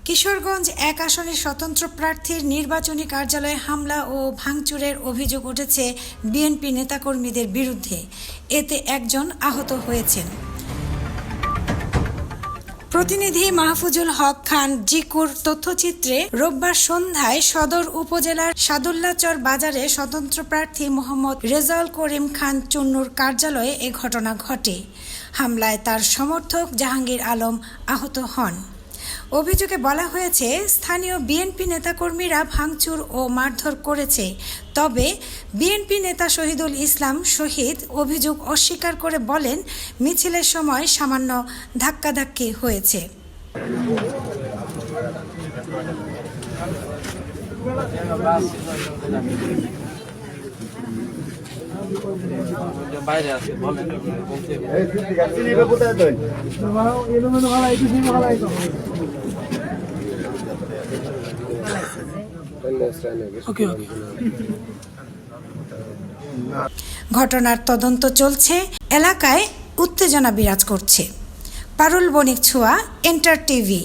কিশোরগঞ্জ ১ আসনের স্বতন্ত্র প্রার্থীর নির্বাচনী কার্যালয়ে হামলা ও ভাঙচুরের অভিযোগ উঠেছে বিএনপি নেতাকর্মীদের বিরুদ্ধে। এতে একজন আহত হয়েছেন। প্রতিনিধি মাহফুজুল হক খান জিকুর তথ্যচিত্রে রোববার সন্ধ্যায় সদর উপজেলার সাদুল্লাচর বাজারে স্বতন্ত্র প্রার্থী মোহাম্মদ রেজাউল করিম খান চুন্নুর কার্যালয়ে এ ঘটনা ঘটে। হামলায় তার সমর্থক জাহাঙ্গীর আলম আহত হন। অভিযোগে বলা হয়েছে, স্থানীয় বিএনপি নেতাকর্মীরা ভাঙচুর ও মারধর করেছে। তবে বিএনপি নেতা শহীদুল ইসলাম শহীদ অভিযোগ অস্বীকার করে বলেন, মিছিলের সময় সামান্য ধাক্কাধাক্কি হয়েছে। বাইরে আছে বলেন ঘটনার তদন্ত চলছে। এলাকায় উত্তেজনা বিরাজ করছে। পারুল বণিক ছোঁয়া, এন্টার টিভি।